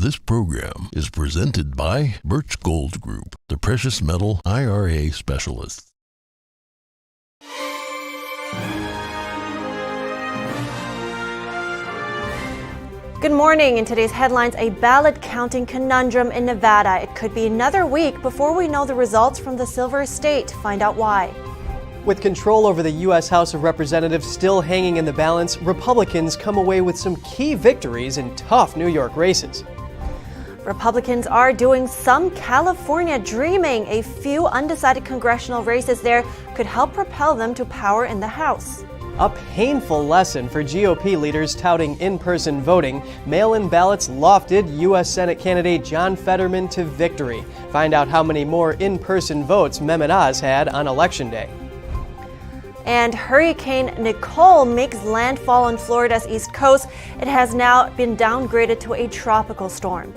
This program is presented by Birch Gold Group, the precious metal IRA specialists. Good morning. In today's headlines, a ballot counting conundrum in Nevada. It could be another week before we know the results from the Silver State. Find out why. With control over the U.S. House of Representatives still hanging in the balance, Republicans come away with some key victories in tough New York races. Republicans are doing some California dreaming. A few undecided congressional races there could help propel them to power in the House. A painful lesson for GOP leaders touting in-person voting. Mail-in ballots lofted U.S. Senate candidate John Fetterman to victory. Find out how many more in-person votes Mehmet Oz had on Election Day. And Hurricane Nicole makes landfall on Florida's east coast. It has now been downgraded to a tropical storm.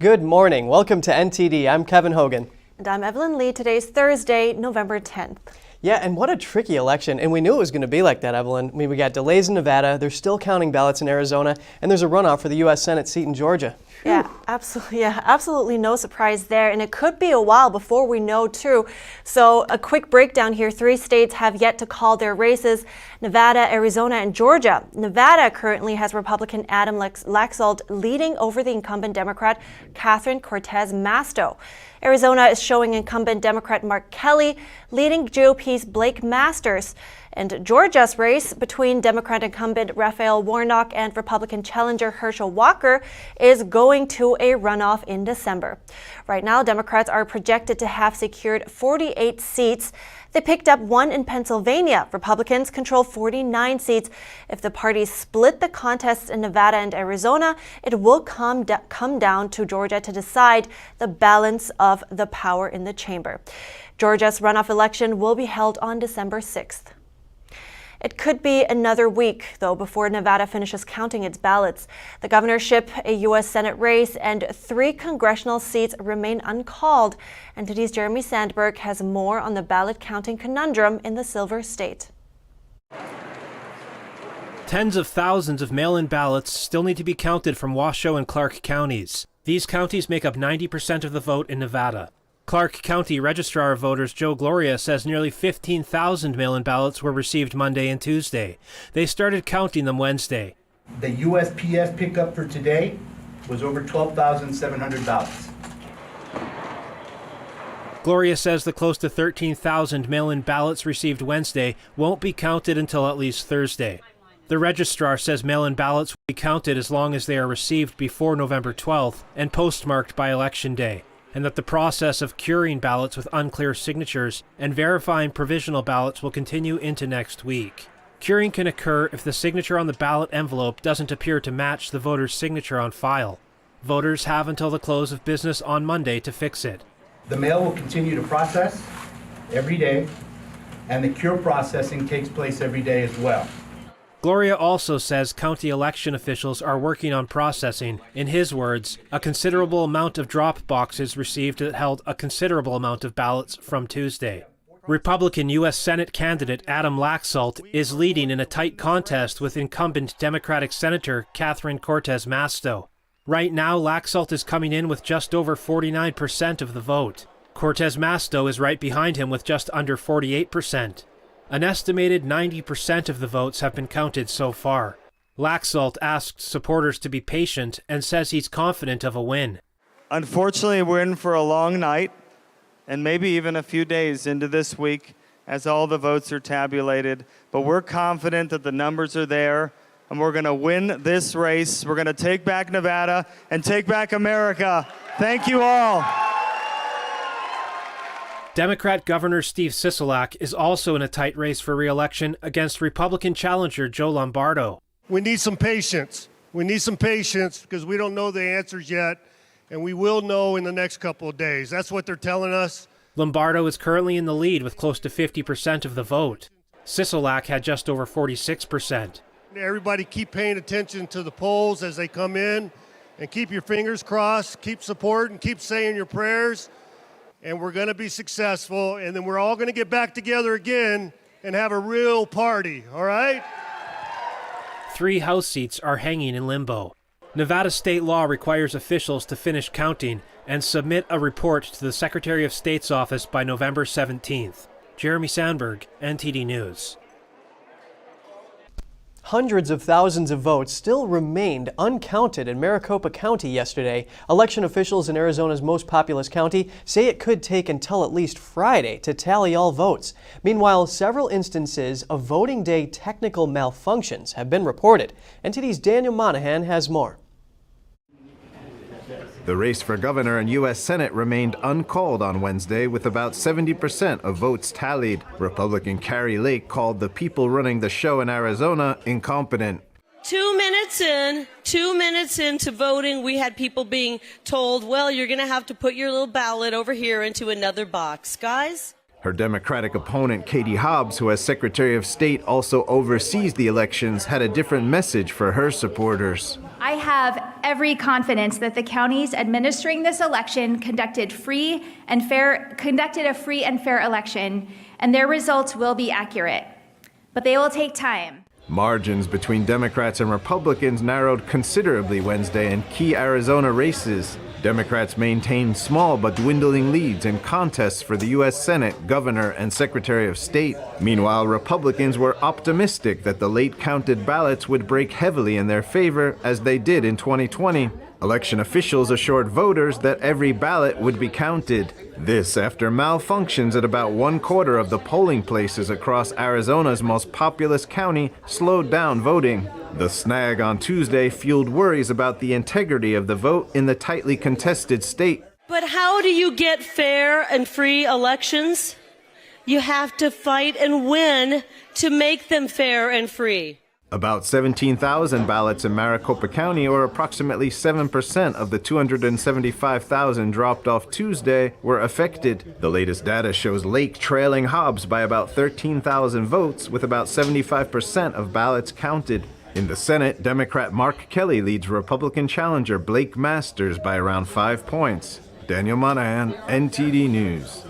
Good morning. Welcome to NTD. I'm Kevin Hogan. And I'm Evelyn Lee. Today's Thursday, November 10th. Yeah, and what a tricky election. And we knew it was going to be like that, Evelyn. I mean, we got delays in Nevada, they're still counting ballots in Arizona, and there's a runoff for the U.S. Senate seat in Georgia. Yeah, absolutely no surprise there. And it could be a while before we know, too. So a quick breakdown here. 3 states have yet to call their races: Nevada, Arizona, and Georgia. Nevada currently has Republican Adam Laxalt leading over the incumbent Democrat Catherine Cortez Masto. Arizona is showing incumbent Democrat Mark Kelly leading GOP's Blake Masters. And Georgia's race between Democrat incumbent Raphael Warnock and Republican challenger Herschel Walker is going to a runoff in December. Right now, Democrats are projected to have secured 48 seats. They picked up 1 in Pennsylvania. Republicans control 49 seats. If the parties split the contests in Nevada and Arizona, it will come down to Georgia to decide the balance of the power in the chamber. Georgia's runoff election will be held on December 6th. It could be another week, though, before Nevada finishes counting its ballots. The governorship, a U.S. Senate race, and 3 congressional seats remain uncalled. NTD's Jeremy Sandberg has more on the ballot counting conundrum in the Silver State. Tens of thousands of mail-in ballots still need to be counted from Washoe and Clark counties. These counties make up 90% of the vote in Nevada. Clark County Registrar of Voters Joe Gloria says nearly 15,000 mail-in ballots were received Monday and Tuesday. They started counting them Wednesday. The USPS pickup for today was over 12,700 ballots. Gloria says the close to 13,000 mail-in ballots received Wednesday won't be counted until at least Thursday. The registrar says mail-in ballots will be counted as long as they are received before November 12th and postmarked by Election Day, and that the process of curing ballots with unclear signatures and verifying provisional ballots will continue into next week. Curing can occur if the signature on the ballot envelope doesn't appear to match the voter's signature on file. Voters have until the close of business on Monday to fix it. The mail will continue to process every day, and the cure processing takes place every day as well. Gloria also says county election officials are working on processing, in his words, a considerable amount of drop boxes received that held a considerable amount of ballots from Tuesday. Republican U.S. Senate candidate Adam Laxalt is leading in a tight contest with incumbent Democratic Senator Catherine Cortez Masto. Right now, Laxalt is coming in with just over 49% of the vote. Cortez Masto is right behind him with just under 48%. An estimated 90% of the votes have been counted so far. Laxalt asked supporters to be patient and says he's confident of a win. Unfortunately, we're in for a long night and maybe even a few days into this week as all the votes are tabulated. But we're confident that the numbers are there and we're going to win this race. We're going to take back Nevada and take back America. Thank you all. Democrat Governor Steve Sisolak is also in a tight race for re-election against Republican challenger Joe Lombardo. We need some patience. We need some patience because we don't know the answers yet, and we will know in the next couple of days. That's what they're telling us. Lombardo is currently in the lead with close to 50% of the vote. Sisolak had just over 46%. Everybody keep paying attention to the polls as they come in, and keep your fingers crossed, keep supporting, keep saying your prayers. and we're going to be successful, and then we're all going to get back together again and have a real party, all right? 3 House seats are hanging in limbo. Nevada state law requires officials to finish counting and submit a report to the Secretary of State's office by November 17th. Jeremy Sandberg, NTD News. Hundreds of thousands of votes still remained uncounted in Maricopa County yesterday. Election officials in Arizona's most populous county say it could take until at least Friday to tally all votes. Meanwhile, several instances of voting day technical malfunctions have been reported. NTD's Daniel Monahan has more. The race for governor and U.S. Senate remained uncalled on Wednesday with about 70% of votes tallied. Republican Carrie Lake called the people running the show in Arizona incompetent. 2 minutes into voting, we had people being told, well, you're going to have to put your little ballot over here into another box. Guys? Her Democratic opponent, Katie Hobbs, who as Secretary of State also oversees the elections, had a different message for her supporters. I have every confidence that the counties administering this election conducted a free and fair election, and their results will be accurate. But they will take time. Margins between Democrats and Republicans narrowed considerably Wednesday in key Arizona races. Democrats maintained small but dwindling leads in contests for the U.S. Senate, Governor, and Secretary of State. Meanwhile, Republicans were optimistic that the late-counted ballots would break heavily in their favor, as they did in 2020. Election officials assured voters that every ballot would be counted. This after malfunctions at about 1/4 of the polling places across Arizona's most populous county slowed down voting. The snag on Tuesday fueled worries about the integrity of the vote in the tightly contested state. But how do you get fair and free elections? You have to fight and win to make them fair and free. About 17,000 ballots in Maricopa County, or approximately 7% of the 275,000 dropped off Tuesday, were affected. The latest data shows Lake trailing Hobbs by about 13,000 votes, with about 75% of ballots counted. In the Senate, Democrat Mark Kelly leads Republican challenger Blake Masters by around 5 points. Daniel Monahan, NTD News.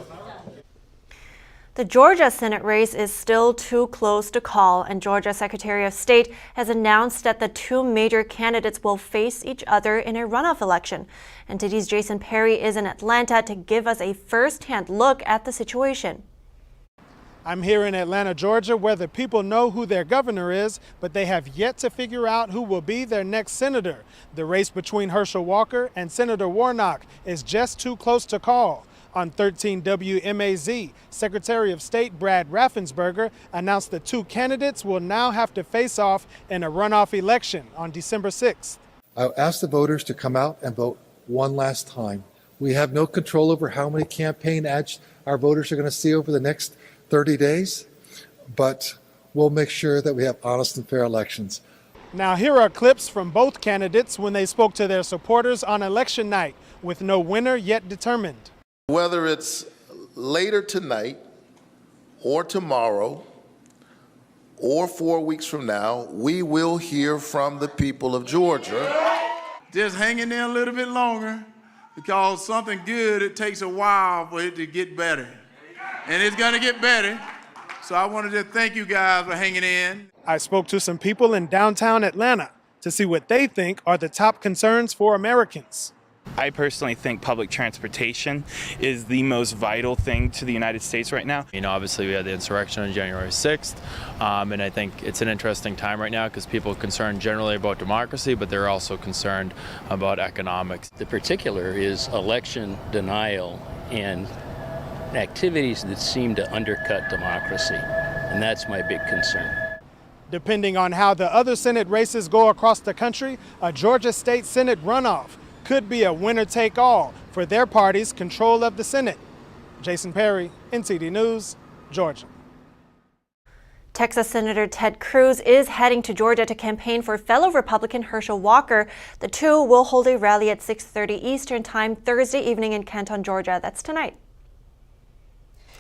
The Georgia Senate race is still too close to call, and Georgia Secretary of State has announced that the 2 major candidates will face each other in a runoff election. NTD's Jason Perry is in Atlanta to give us a first-hand look at the situation. I'm here in Atlanta, Georgia, where the people know who their governor is, but they have yet to figure out who will be their next senator. The race between Herschel Walker and Senator Warnock is just too close to call. On 13 WMAZ, Secretary of State Brad Raffensperger announced the 2 candidates will now have to face off in a runoff election on December 6th. I asked the voters to come out and vote one last time. We have no control over how many campaign ads our voters are going to see over the next 30 days, but we'll make sure that we have honest and fair elections. Now here are clips from both candidates when they spoke to their supporters on election night, with no winner yet determined. Whether it's later tonight or tomorrow or 4 weeks from now, we will hear from the people of Georgia. Just hang in there a little bit longer, because something good, it takes a while for it to get better. And it's gonna get better. So I wanted to thank you guys for hanging in. I spoke to some people in downtown Atlanta to see what they think are the top concerns for Americans. I personally think public transportation is the most vital thing to the United States right now. You know, obviously we had the insurrection on January 6th, and I think it's an interesting time right now because people are concerned generally about democracy, but they're also concerned about economics. The particular is election denial and activities that seem to undercut democracy, and that's my big concern. Depending on how the other Senate races go across the country, a Georgia State Senate runoff could be a winner-take-all for their party's control of the Senate. Jason Perry, NTD News, Georgia. Texas Senator Ted Cruz is heading to Georgia to campaign for fellow Republican Herschel Walker. The two will hold a rally at 6:30 Eastern Time Thursday evening in Canton, Georgia. That's tonight.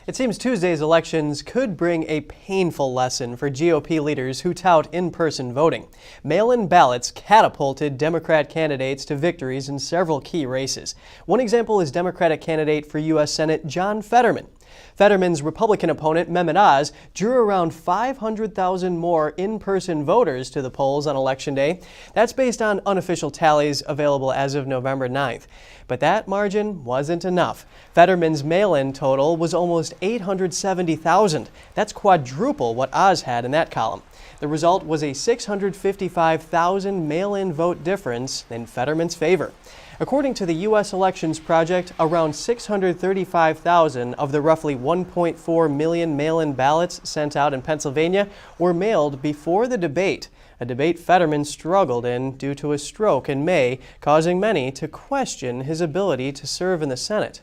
It seems Tuesday's elections could bring a painful lesson for GOP leaders who tout in-person voting. Mail-in ballots catapulted Democrat candidates to victories in several key races. One example is Democratic candidate for U.S. Senate John Fetterman. Fetterman's Republican opponent, Mehmet Oz, drew around 500,000 more in-person voters to the polls on Election Day. That's based on unofficial tallies available as of November 9th. But that margin wasn't enough. Fetterman's mail-in total was almost 870,000. That's quadruple what Oz had in that column. The result was a 655,000 mail-in vote difference in Fetterman's favor. According to the U.S. Elections Project, around 635,000 of the roughly 1.4 million mail-in ballots sent out in Pennsylvania were mailed before the debate, a debate Fetterman struggled in due to a stroke in May, causing many to question his ability to serve in the Senate.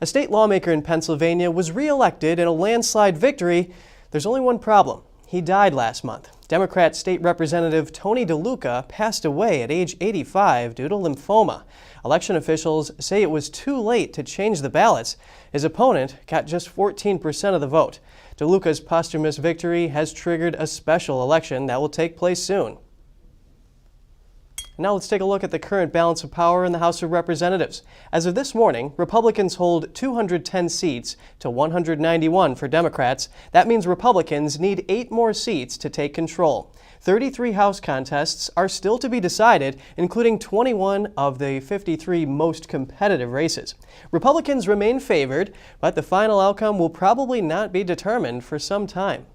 A state lawmaker in Pennsylvania was re-elected in a landslide victory. There's only one problem. He died last month. Democrat State Representative Tony DeLuca passed away at age 85 due to lymphoma. Election officials say it was too late to change the ballots. His opponent got just 14% of the vote. DeLuca's posthumous victory has triggered a special election that will take place soon. Now let's take a look at the current balance of power in the House of Representatives. As of this morning, Republicans hold 210 seats to 191 for Democrats. That means Republicans need 8 more seats to take control. 33 House contests are still to be decided, including 21 of the 53 most competitive races. Republicans remain favored, but the final outcome will probably not be determined for some time.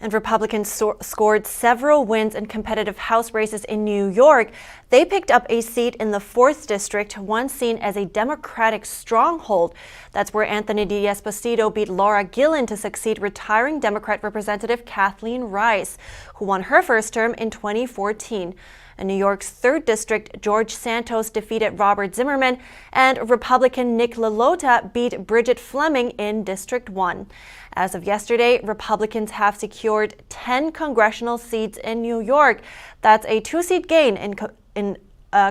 And Republicans scored several wins in competitive House races in New York. They picked up a seat in the 4th District, once seen as a Democratic stronghold. That's where Anthony D'Esposito beat Laura Gillen to succeed retiring Democrat Representative Kathleen Rice, who won her first term in 2014. In New York's 3rd District, George Santos defeated Robert Zimmerman, and Republican Nick LaLota beat Bridget Fleming in District 1. As of yesterday, Republicans have secured 10 congressional seats in New York. That's a 2-seat gain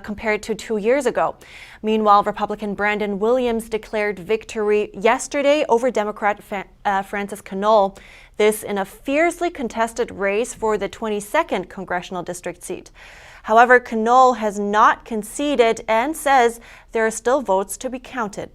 compared to 2 years ago. Meanwhile, Republican Brandon Williams declared victory yesterday over Democrat Francis Knoll. This in a fiercely contested race for the 22nd congressional district seat. However, Knoll has not conceded and says there are still votes to be counted.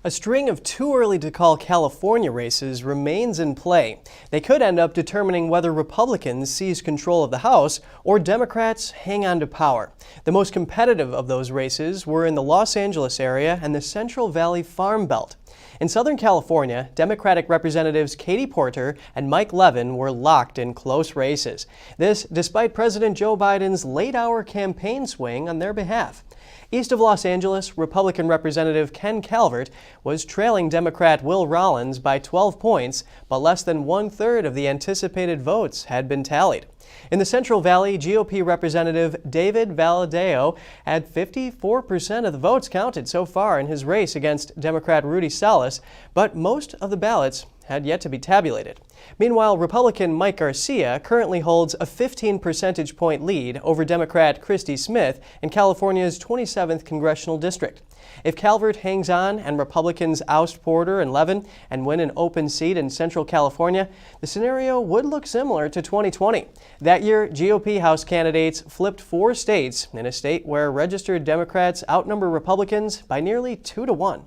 A string of too early to call California races remains in play. They could end up determining whether Republicans seize control of the House or Democrats hang on to power. The most competitive of those races were in the Los Angeles area and the Central Valley Farm Belt. In Southern California, Democratic Representatives Katie Porter and Mike Levin were locked in close races. This despite President Joe Biden's late-hour campaign swing on their behalf. East of Los Angeles, Republican Representative Ken Calvert was trailing Democrat Will Rollins by 12 points, but less than 1/3 of the anticipated votes had been tallied. In the Central Valley, GOP Representative David Valadao had 54% of the votes counted so far in his race against Democrat Rudy Salas, but most of the ballots had yet to be tabulated. Meanwhile, Republican Mike Garcia currently holds a 15 percentage point lead over Democrat Christy Smith in California's 27th congressional district. If Calvert hangs on and Republicans oust Porter and Levin and win an open seat in Central California, the scenario would look similar to 2020. That year, GOP House candidates flipped 4 states in a state where registered Democrats outnumber Republicans by nearly 2-1.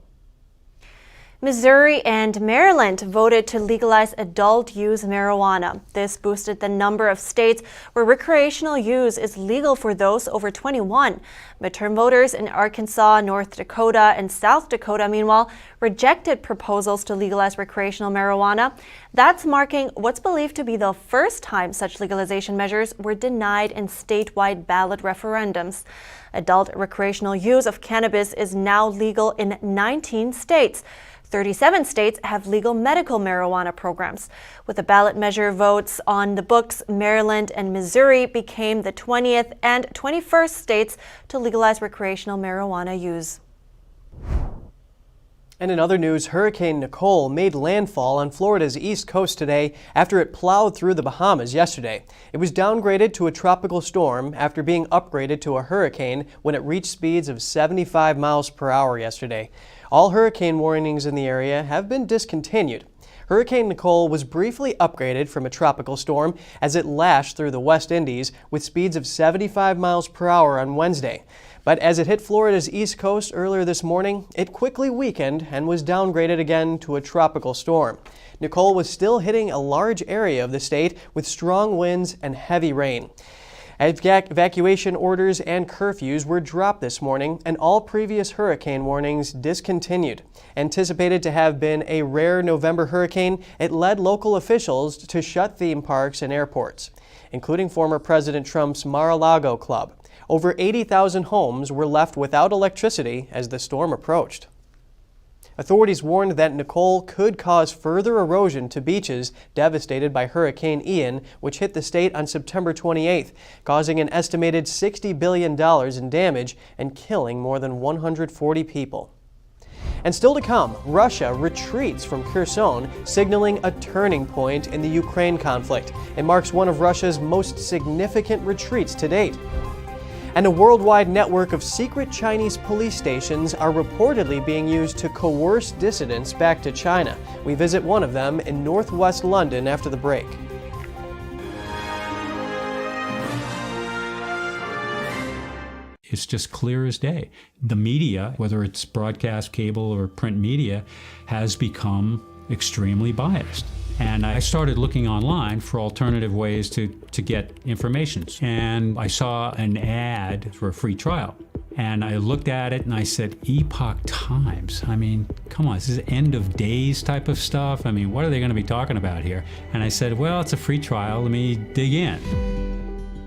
Missouri and Maryland voted to legalize adult-use marijuana. This boosted the number of states where recreational use is legal for those over 21. Midterm voters in Arkansas, North Dakota, and South Dakota, meanwhile, rejected proposals to legalize recreational marijuana. That's marking what's believed to be the first time such legalization measures were denied in statewide ballot referendums. Adult recreational use of cannabis is now legal in 19 states. 37 states have legal medical marijuana programs. With the ballot measure votes on the books, Maryland and Missouri became the 20th and 21st states to legalize recreational marijuana use. And in other news, Hurricane Nicole made landfall on Florida's east coast today after it plowed through the Bahamas yesterday. It was downgraded to a tropical storm after being upgraded to a hurricane when it reached speeds of 75 miles per hour yesterday. All hurricane warnings in the area have been discontinued. Hurricane Nicole was briefly upgraded from a tropical storm as it lashed through the West Indies with speeds of 75 miles per hour on Wednesday. But as it hit Florida's east coast earlier this morning, it quickly weakened and was downgraded again to a tropical storm. Nicole was still hitting a large area of the state with strong winds and heavy rain. Evacuation orders and curfews were dropped this morning, and all previous hurricane warnings discontinued. Anticipated to have been a rare November hurricane, it led local officials to shut theme parks and airports, including former President Trump's Mar-a-Lago club. Over 80,000 homes were left without electricity as the storm approached. Authorities warned that Nicole could cause further erosion to beaches devastated by Hurricane Ian, which hit the state on September 28th, causing an estimated $60 billion in damage and killing more than 140 people. And still to come, Russia retreats from Kherson, signaling a turning point in the Ukraine conflict. It marks one of Russia's most significant retreats to date. And a worldwide network of secret Chinese police stations are reportedly being used to coerce dissidents back to China. We visit one of them in northwest London after the break. It's just clear as day. The media, whether it's broadcast, cable, or print media, has become extremely biased. And I started looking online for alternative ways to get information. And I saw an ad for a free trial. And I looked at it and I said, Epoch Times. I mean, come on, this is end of days type of stuff. I mean, what are they going to be talking about here? And I said, well, it's a free trial. Let me dig in.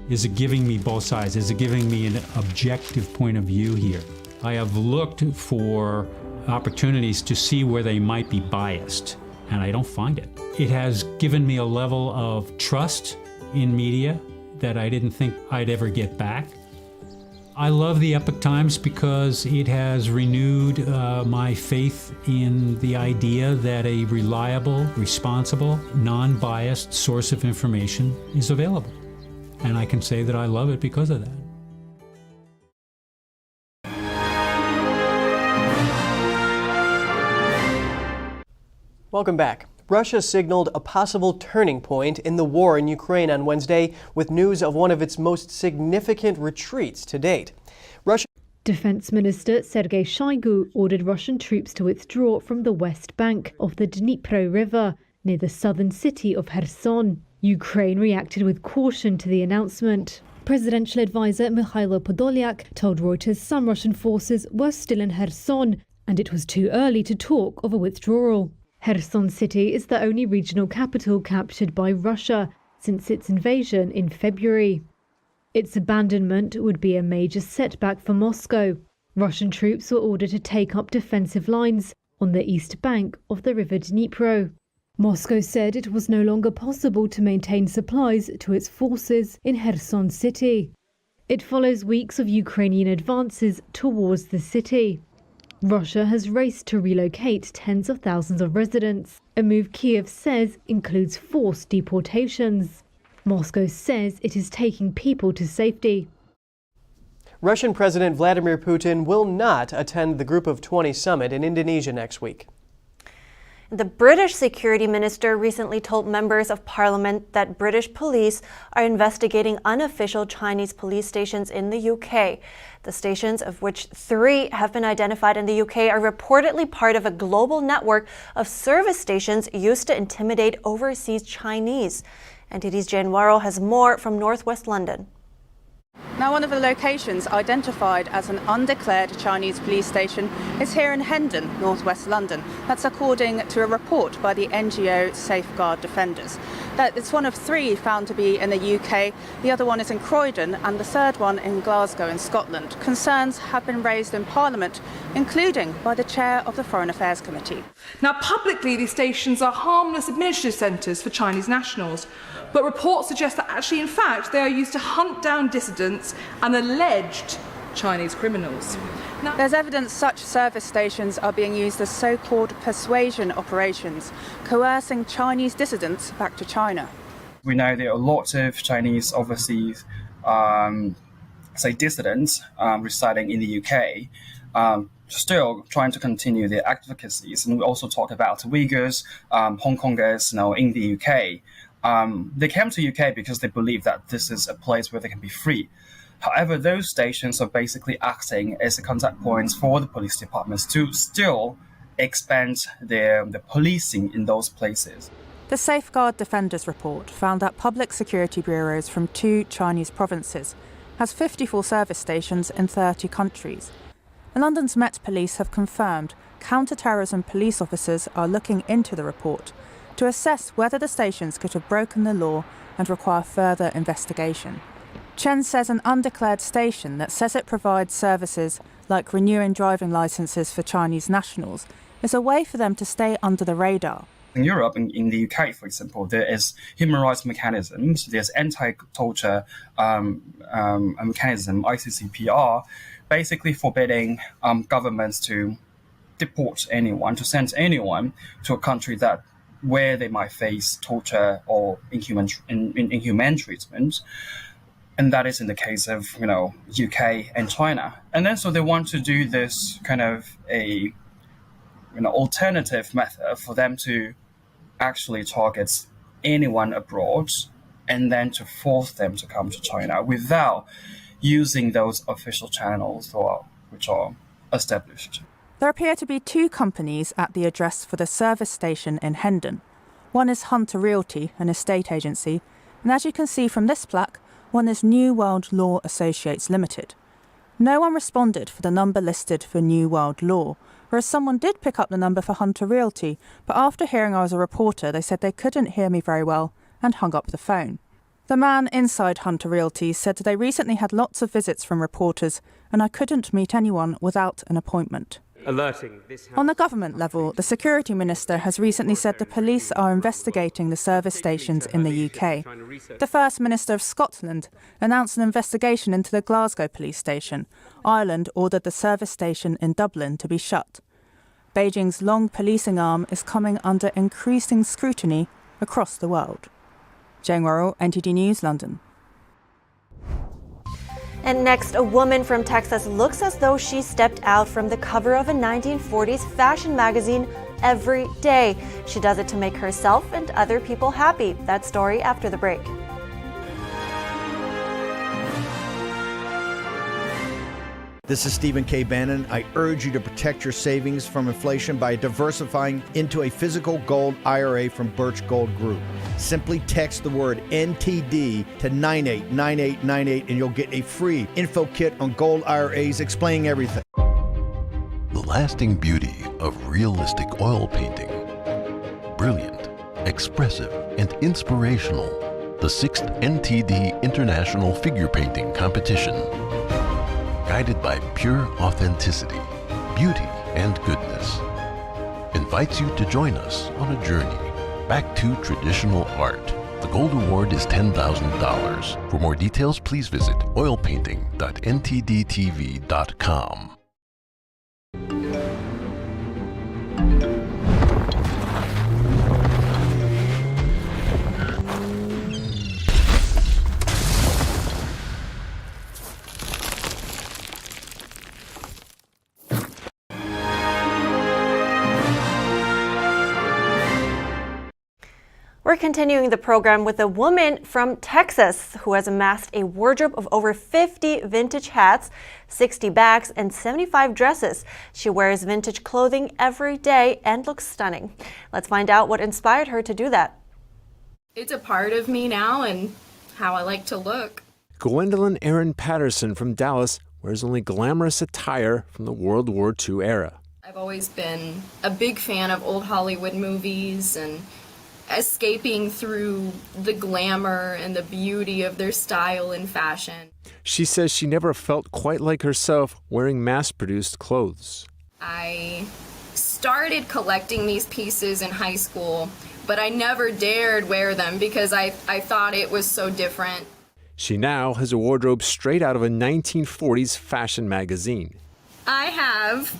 Is it giving me both sides? Is it giving me an objective point of view here? I have looked for opportunities to see where they might be biased, and I don't find it. It has given me a level of trust in media that I didn't think I'd ever get back. I love the Epoch Times because it has renewed my faith in the idea that a reliable, responsible, non-biased source of information is available. And I can say that I love it because of that. Welcome back. Russia signaled a possible turning point in the war in Ukraine on Wednesday with news of one of its most significant retreats to date. Defense Minister Sergei Shoigu ordered Russian troops to withdraw from the west bank of the Dnipro River near the southern city of Kherson. Ukraine reacted with caution to the announcement. Presidential advisor Mikhailo Podolyak told Reuters some Russian forces were still in Kherson and it was too early to talk of a withdrawal. Kherson city is the only regional capital captured by Russia since its invasion in February. Its abandonment would be a major setback for Moscow. Russian troops were ordered to take up defensive lines on the east bank of the river Dnipro. Moscow said it was no longer possible to maintain supplies to its forces in Kherson city. It follows weeks of Ukrainian advances towards the city. Russia has raced to relocate tens of thousands of residents, a move Kiev says includes forced deportations. Moscow says it is taking people to safety. Russian President Vladimir Putin will not attend the Group of 20 summit in Indonesia next week. The British security minister recently told members of parliament that British police are investigating unofficial Chinese police stations in the UK. The stations, of which 3 have been identified in the UK, are reportedly part of a global network of service stations used to intimidate overseas Chinese. NTD's Jane Warrell has more from northwest London. Now, one of the locations identified as an undeclared Chinese police station is here in Hendon, northwest London. That's according to a report by the NGO Safeguard Defenders. It's one of 3 found to be in the UK. The other one is in Croydon and the third one in Glasgow in Scotland. Concerns have been raised in Parliament, including by the chair of the Foreign Affairs Committee. Now, publicly, these stations are harmless administrative centres for Chinese nationals. But reports suggest that actually, in fact, they are used to hunt down dissidents and alleged Chinese criminals. There's evidence such service stations are being used as so-called persuasion operations, coercing Chinese dissidents back to China. We know there are lots of Chinese overseas, dissidents residing in the UK, still trying to continue their advocacies. And we also talk about Uyghurs, Hong Kongers, in the UK. They came to UK because they believe that this is a place where they can be free. However, those stations are basically acting as a contact points for the police departments to still expand the policing in those places. The Safeguard Defenders report found that public security bureaus from 2 Chinese provinces has 54 service stations in 30 countries. And London's Met Police have confirmed counter-terrorism police officers are looking into the report to assess whether the stations could have broken the law and require further investigation. Chen says an undeclared station that says it provides services like renewing driving licenses for Chinese nationals is a way for them to stay under the radar. In Europe, in the UK, for example, there is human rights mechanisms, there's anti-torture mechanism, ICCPR, basically forbidding governments to deport anyone, to send anyone to a country where they might face torture or inhuman treatment. And that is in the case of, UK and China. And then so they want to do this kind of a alternative method for them to actually target anyone abroad and then to force them to come to China without using those official channels which are established. There appear to be 2 companies at the address for the service station in Hendon. One is Hunter Realty, an estate agency, and as you can see from this plaque, one is New World Law Associates Limited. No one responded for the number listed for New World Law, whereas someone did pick up the number for Hunter Realty, but after hearing I was a reporter, they said they couldn't hear me very well and hung up the phone. The man inside Hunter Realty said they recently had lots of visits from reporters and I couldn't meet anyone without an appointment. On the government level, the Security Minister has recently said the police are investigating the service stations in the UK. The First Minister of Scotland announced an investigation into the Glasgow police station. Ireland ordered the service station in Dublin to be shut. Beijing's long policing arm is coming under increasing scrutiny across the world. Jane Worrell, NTD News, London. And next, a woman from Texas looks as though she stepped out from the cover of a 1940s fashion magazine every day. She does it to make herself and other people happy. That story after the break. This is Stephen K. Bannon. I urge you to protect your savings from inflation by diversifying into a physical gold IRA from Birch Gold Group. Simply text the word NTD to 989898 and you'll get a free info kit on gold IRAs explaining everything. The lasting beauty of realistic oil painting. Brilliant, expressive, and inspirational. The 6th NTD International Figure Painting Competition. Guided by pure authenticity, beauty, and goodness. Invites you to join us on a journey back to traditional art. The Gold Award is $10,000. For more details, please visit oilpainting.ntdtv.com. We're continuing the program with a woman from Texas who has amassed a wardrobe of over 50 vintage hats, 60 bags, and 75 dresses. She wears vintage clothing every day and looks stunning. Let's find out what inspired her to do that. It's a part of me now and how I like to look. Gwendolyn Erin Patterson from Dallas wears only glamorous attire from the World War II era. I've always been a big fan of old Hollywood movies and escaping through the glamour and the beauty of their style and fashion. She says she never felt quite like herself wearing mass-produced clothes. I started collecting these pieces in high school, but I never dared wear them because I thought it was so different. She now has a wardrobe straight out of a 1940s fashion magazine. I have,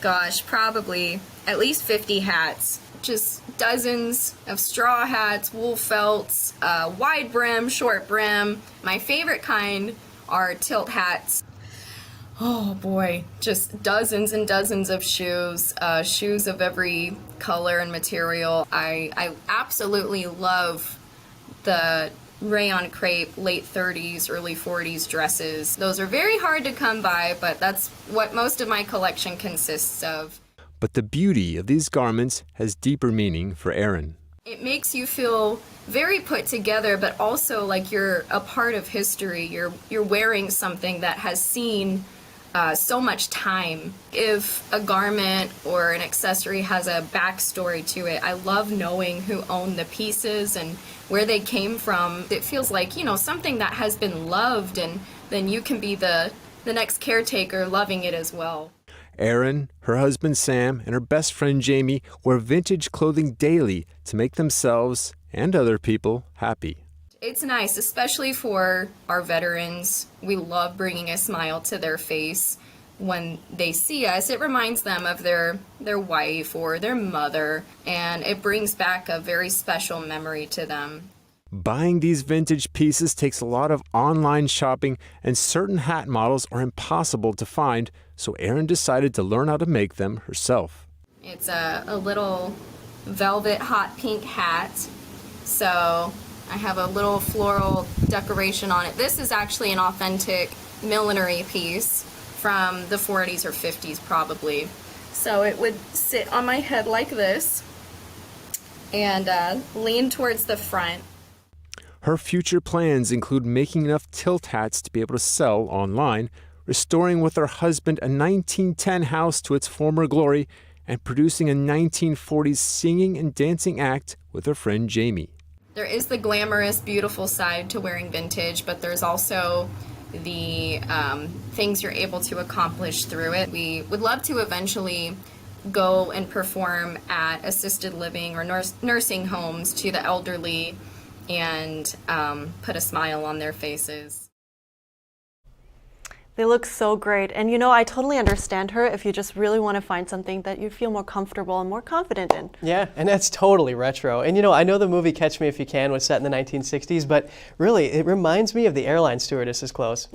gosh, probably at least 50 hats. Just dozens of straw hats, wool felts, wide brim, short brim. My favorite kind are tilt hats. Oh boy, just dozens and dozens of shoes, shoes of every color and material. I absolutely love the rayon crepe late 30s, early 40s dresses. Those are very hard to come by, but that's what most of my collection consists of. But the beauty of these garments has deeper meaning for Erin. It makes you feel very put together, but also like you're a part of history. You're wearing something that has seen so much time. If a garment or an accessory has a backstory to it, I love knowing who owned the pieces and where they came from. It feels like, you know, something that has been loved, and then you can be the next caretaker loving it as well. Erin, her husband Sam, and her best friend Jamie wear vintage clothing daily to make themselves and other people happy. It's nice, especially for our veterans. We love bringing a smile to their face when they see us. It reminds them of their wife or their mother, and it brings back a very special memory to them. Buying these vintage pieces takes a lot of online shopping, and certain hat models are impossible to find, so Erin decided to learn how to make them herself. It's a little velvet hot pink hat, so I have a little floral decoration on it. This is actually an authentic millinery piece from the 40s or 50s probably. So it would sit on my head like this and lean towards the front. Her future plans include making enough tilt hats to be able to sell online, restoring with her husband a 1910 house to its former glory, and producing a 1940s singing and dancing act with her friend Jamie. There is the glamorous, beautiful side to wearing vintage, but there's also the things you're able to accomplish through it. We would love to eventually go and perform at assisted living or nursing homes to the elderly and put a smile on their faces. They look so great. And you know, I totally understand her if you just really want to find something that you feel more comfortable and more confident in. Yeah, and that's totally retro. And you know, I know the movie Catch Me If You Can was set in the 1960s, but really, it reminds me of the airline stewardess's clothes.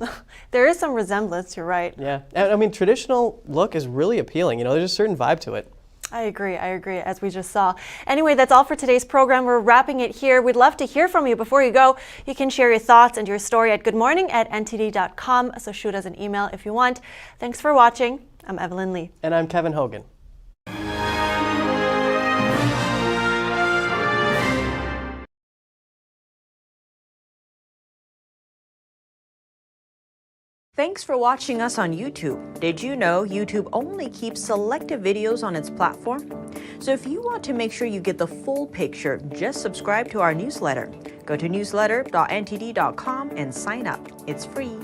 There is some resemblance, you're right. Yeah, I mean, traditional look is really appealing. You know, there's a certain vibe to it. I agree, as we just saw. Anyway, that's all for today's program. We're wrapping it here. We'd love to hear from you. Before you go, you can share your thoughts and your story at goodmorning@ntd.com, so shoot us an email if you want. Thanks for watching. I'm Evelyn Lee. And I'm Kevin Hogan. Thanks for watching us on YouTube. Did you know YouTube only keeps selective videos on its platform? So if you want to make sure you get the full picture, just subscribe to our newsletter. Go to newsletter.ntd.com and sign up. It's free.